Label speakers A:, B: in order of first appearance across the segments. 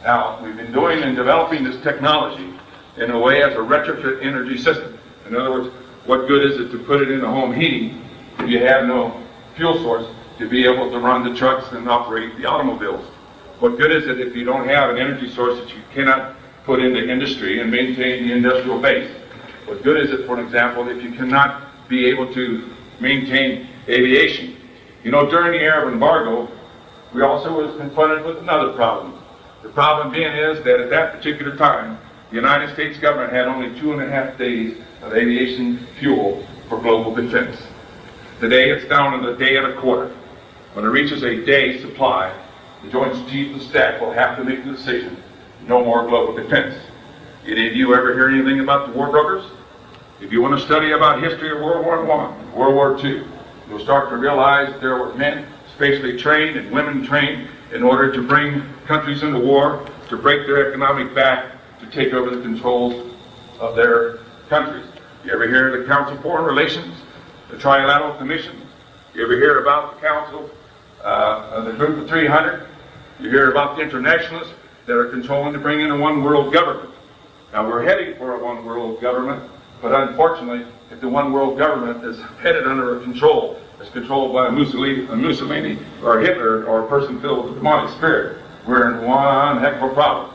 A: Now, we've been doing and developing this technology in a way as a retrofit energy system. In other words, what good is it to put it into home heating if you have no fuel source to be able to run the trucks and operate the automobiles? What good is it if you don't have an energy source that you cannot put into industry and maintain the industrial base? What good is it, for example, if you cannot be able to maintain aviation? You know, during the Arab embargo, we also was confronted with another problem. The problem being is that at that particular time, the United States government had only 2.5 days of aviation fuel for global defense. Today it's down to a day and a quarter. When it reaches a day supply, the Joint Chiefs of Staff will have to make the decision, no more global defense. Did any of you ever hear anything about the war brokers? If you want to study about history of World War I, World War II, you'll start to realize there were men spatially trained and women trained in order to bring countries into war, to break their economic back, to take over the controls of their countries. You ever hear of the Council of Foreign Relations, the Trilateral Commission? You ever hear about the Council of the Group of 300? You hear about the internationalists that are controlling to bring in a one world government. Now we're heading for a one world government, but unfortunately, if the one world government is headed under a control, is controlled by a Mussolini or Hitler or a person filled with the demonic spirit, we're in one heck of a problem.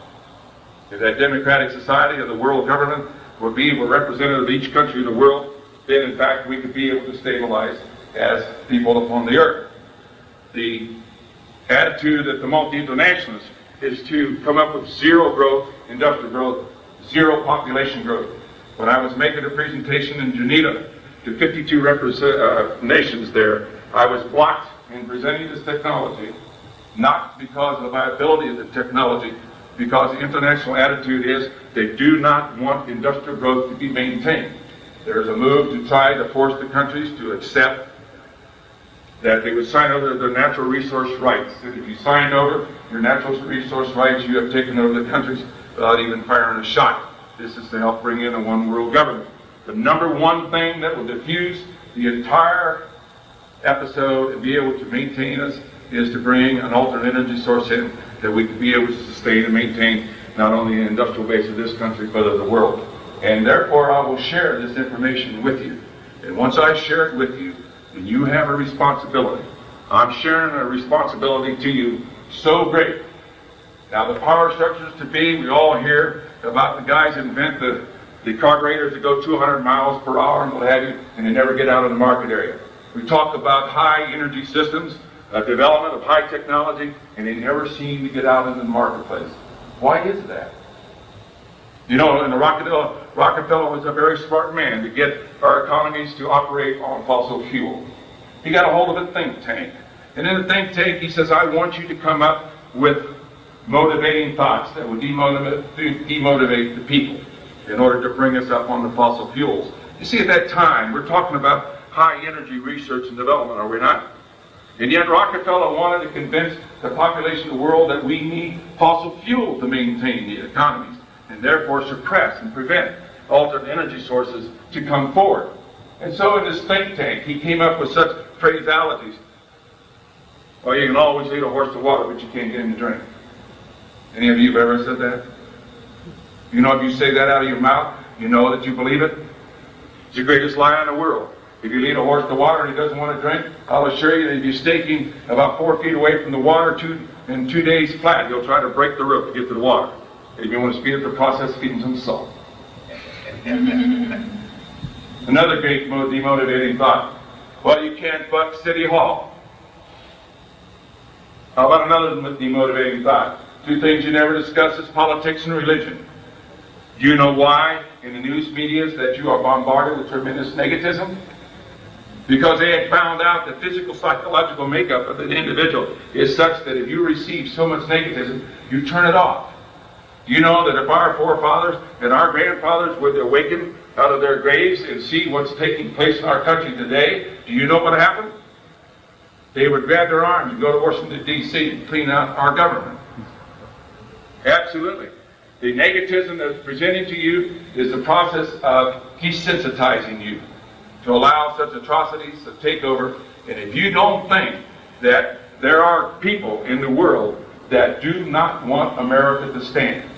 A: If that democratic society of the world government would be a representative of each country in the world, then in fact we could be able to stabilize as people upon the earth. The attitude that the multi-internationalists is to come up with zero growth, industrial growth, zero population growth. When I was making a presentation in Geneva to 52 nations there, I was blocked in presenting this technology, not because of the viability of the technology, because the international attitude is they do not want industrial growth to be maintained. There's a move to try to force the countries to accept that they would sign over their natural resource rights. And if you sign over your natural resource rights, you have taken over the countries without even firing a shot. This is to help bring in a one world government. The number one thing that will diffuse the entire episode and be able to maintain us is to bring an alternate energy source in that we can be able to sustain and maintain not only the industrial base of this country but of the world. And therefore I will share this information with you. And once I share it with you, then you have a responsibility. I'm sharing a responsibility to you so great. Now the power structures to be, we all hear about the guys that invent the carburetors that go 200 miles per hour and what have you, and they never get out of the market area. We talk about high energy systems, development of high technology, and they never seem to get out in the marketplace. Why is that? You know, and Rockefeller was a very smart man to get our economies to operate on fossil fuel. He got a hold of a think tank. And in the think tank, he says, I want you to come up with motivating thoughts that would demotivate the people in order to bring us up on the fossil fuels. You see, at that time, we're talking about high energy research and development, are we not? And yet Rockefeller wanted to convince the population of the world that we need fossil fuel to maintain the economies, and therefore suppress and prevent alternate energy sources to come forward. And so in this think tank, he came up with such phraseologies. Well, you can always lead a horse to water, but you can't get him to drink. Any of you have ever said that? You know, if you say that out of your mouth, you know that you believe it. It's the greatest lie in the world. If you lead a horse to water and he doesn't want to drink, I'll assure you that if you're staking about 4 feet away from the water in 2 days flat, he'll try to break the rope to get to the water. If you want to speed up the process, feed him some salt. Another great demotivating thought. Well, you can't buck City Hall. How about another demotivating thought? 2 things you never discuss is politics and religion. Do you know why in the news medias that you are bombarded with tremendous negativism? Because they had found out the physical, psychological makeup of an individual is such that if you receive so much negativism, you turn it off. Do you know that if our forefathers and our grandfathers would awaken out of their graves and see what's taking place in our country today, do you know what happened? They would grab their arms and go to Washington, D.C. and clean out our government. Absolutely. The negativism that's presented to you is the process of desensitizing you to allow such atrocities to take over. And if you don't think that there are people in the world that do not want America to stand.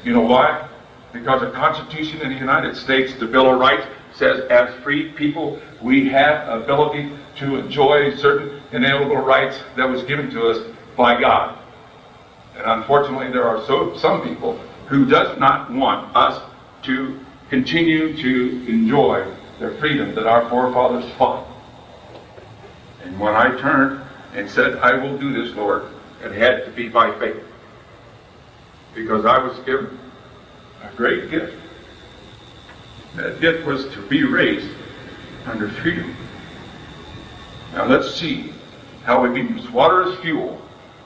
A: You know why? Because the Constitution of the United States, the Bill of Rights, says as free people we have ability to enjoy certain inalienable rights that was given to us by God. And unfortunately there are some people who does not want us to continue to enjoy the freedom that our forefathers fought. And when I turned and said, I will do this, Lord, it had to be by faith. Because I was given a great gift. That gift was to be raised under freedom. Now let's see how we can use water as fuel.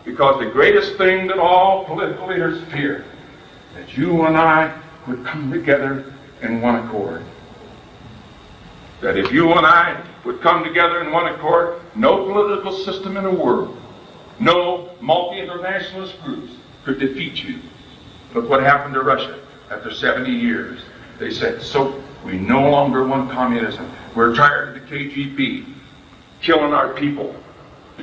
A: Because the greatest thing that all political leaders fear, that you and I would come together in one accord. That if you and I would come together in one accord, no political system in the world, no multi-internationalist groups could defeat you. Look what happened to Russia after 70 years. They said, so we no longer want communism. We're tired of the KGB killing our people,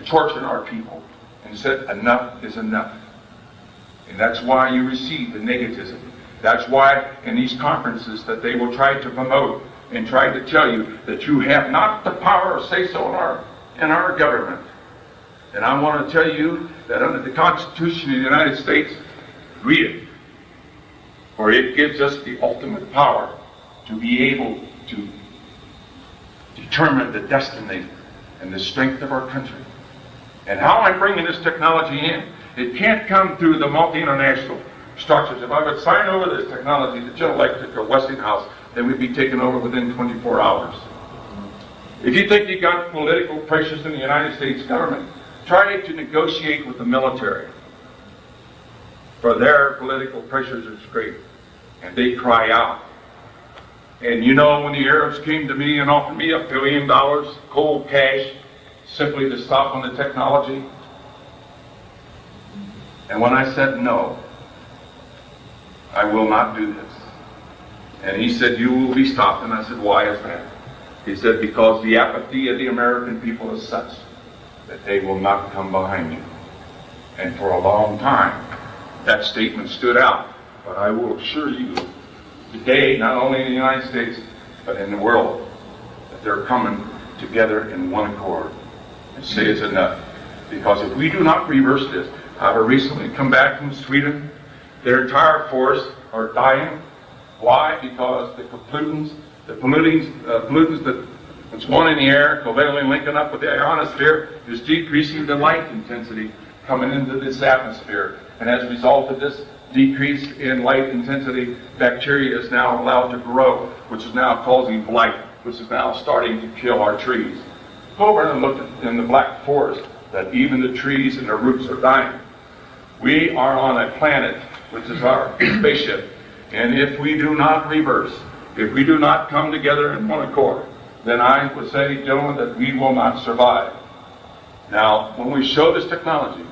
A: torturing our people. And said, enough is enough. And that's why you receive the negativism. That's why in these conferences that they will try to promote and try to tell you that you have not the power to say so in our government. And I want to tell you that under the Constitution of the United States, read it. For it gives us the ultimate power to be able to determine the destiny and the strength of our country. And how I'm bringing this technology in, it can't come through the multi-international structures. If I would sign over this technology to General Electric or Westinghouse, they would be taken over within 24 hours. If you think you got political pressures in the United States government, try to negotiate with the military. For their political pressures is great. And they cry out. And you know, when the Arabs came to me and offered me $1 billion cold cash, simply to stop on the technology. And when I said no, I will not do this. And he said, you will be stopped. And I said, why is that? He said, because the apathy of the American people is such that they will not come behind you. And for a long time, that statement stood out. But I will assure you, today, not only in the United States, but in the world, that they're coming together in one accord. And say it's enough. Because if we do not reverse this, I've recently come back from Sweden. Their entire forest are dying. Why? Because the pollutants that's one in the air, covalently linking up with the ionosphere, is decreasing the light intensity coming into this atmosphere. And as a result of this decrease in light intensity, bacteria is now allowed to grow, which is now causing blight, which is now starting to kill our trees. Go over and look in the Black Forest that even the trees and the roots are dying. We are on a planet which is our spaceship, and if we do not reverse, if we do not come together in one accord, then I would say, gentlemen, that we will not survive. Now, when we show this technology,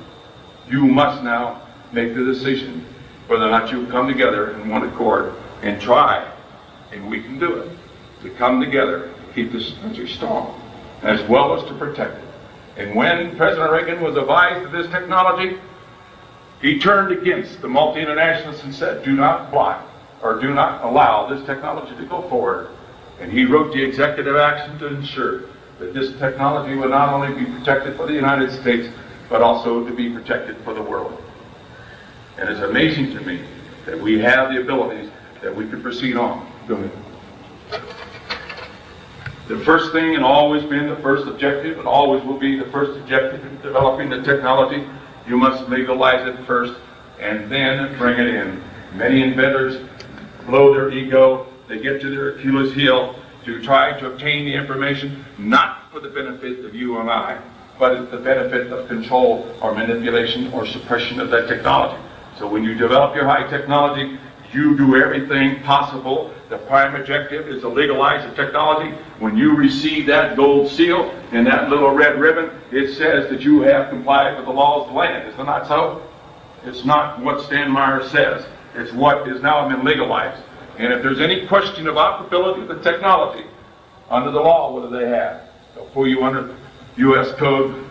A: you must now make the decision whether or not you come together in one accord and try, and we can do it, to come together to keep this country strong, as well as to protect it. And when President Reagan was advised of this technology, he turned against the multi-internationalists and said, do not block or do not allow this technology to go forward. And he wrote the executive action to ensure that this technology would not only be protected for the United States, but also to be protected for the world. And it's amazing to me that we have the abilities that we can proceed on. Go ahead. The first thing, and always been the first objective, and always will be the first objective in developing the technology, you must legalize it first, and then bring it in. Many inventors blow their ego, they get to their Achilles heel to try to obtain the information, not for the benefit of you and I, but it's the benefit of control or manipulation or suppression of that technology. So when you develop your high technology, you do everything possible. The prime objective is to legalize the technology. When you receive that gold seal and that little red ribbon, it says that you have complied with the laws of the land. Is it not so? It's not what Stan Meyer says. It's what is now been legalized. And if there's any question of operability of the technology, under the law, what do they have? They'll pull you under U.S. Code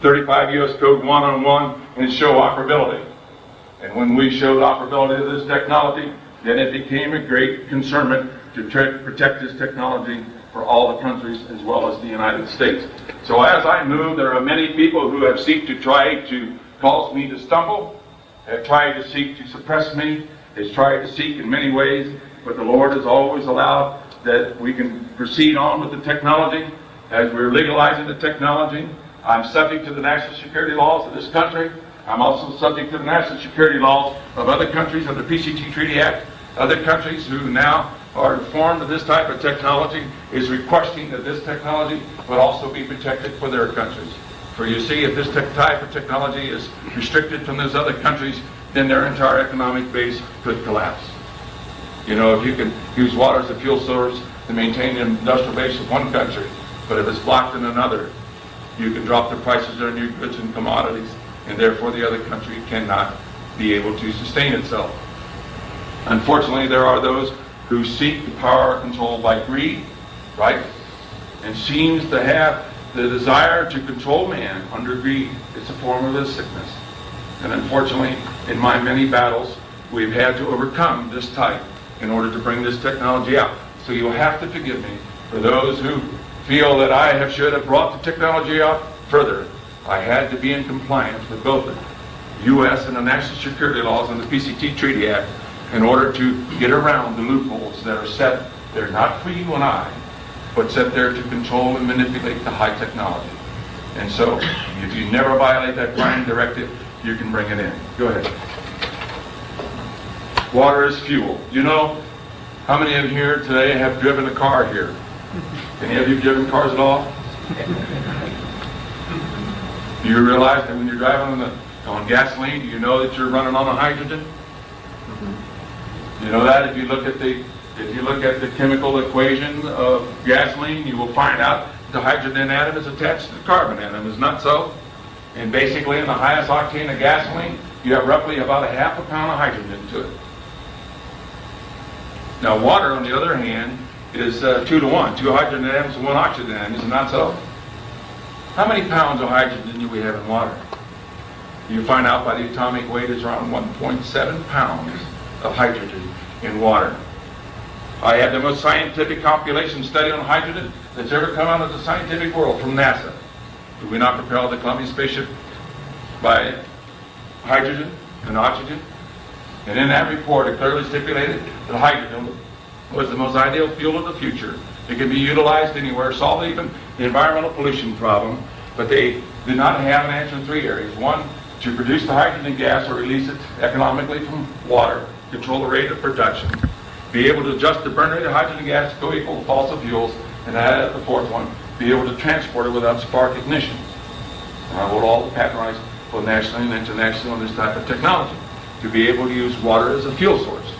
A: 35 U.S. Code 101 and show operability. And when we showed operability of this technology, then it became a great concern to protect this technology for all the countries as well as the United States. So as I move, there are many people who have seeked to try to cause me to stumble, have tried to seek to suppress me, has tried to seek in many ways, but the Lord has always allowed that we can proceed on with the technology. As we're legalizing the technology, I'm subject to the national security laws of this country. I'm also subject to the national security laws of other countries under the PCT Treaty Act. Other countries who now are informed of this type of technology is requesting that this technology would also be protected for their countries. For you see, if this type of technology is restricted from those other countries, then their entire economic base could collapse. You know, if you can use water as a fuel source to maintain the industrial base of one country, but if it's blocked in another, you can drop the prices on your goods and commodities, and therefore the other country cannot be able to sustain itself. Unfortunately, there are those who seek the power controlled by greed, right? And seems to have the desire to control man under greed. It's a form of this sickness. And unfortunately, in my many battles, we've had to overcome this type in order to bring this technology out. So you'll have to forgive me for those who feel that I should have brought the technology out further. I had to be in compliance with both the U.S. and the national security laws and the PCT Treaty Act in order to get around the loopholes that are set there not for you and I, but set there to control and manipulate the high technology. And so, if you never violate that prime directive, you can bring it in. Go ahead. Water is fuel. You know, how many of you here today have driven a car here? Any of you driven cars at all? Do you realize that when you're driving on gasoline, do you know that you're running on a hydrogen? You know that if you look at the chemical equation of gasoline, you will find out the hydrogen atom is attached to the carbon atom. Is not so? And basically, in the highest octane of gasoline, you have roughly about a half a pound of hydrogen to it. Now, water, on the other hand, is 2 to 1. 2 hydrogen atoms to 1 oxygen atom. Is it not so? How many pounds of hydrogen do we have in water? You find out by the atomic weight is around 1.7 pounds of hydrogen in water. I have the most scientific compilation study on hydrogen that's ever come out of the scientific world from NASA. Did we not propel the Columbia spaceship by hydrogen and oxygen? And in that report, it clearly stipulated that hydrogen was the most ideal fuel of the future. It can be utilized anywhere, solve even the environmental pollution problem, but they did not have an answer in 3 areas. 1, to produce the hydrogen gas or release it economically from water, control the rate of production, be able to adjust the burn rate of hydrogen gas to co-equal to fossil fuels, and add the 4th one, be able to transport it without spark ignition. And I wrote all the patent rights both nationally and internationally on this type of technology, to be able to use water as a fuel source.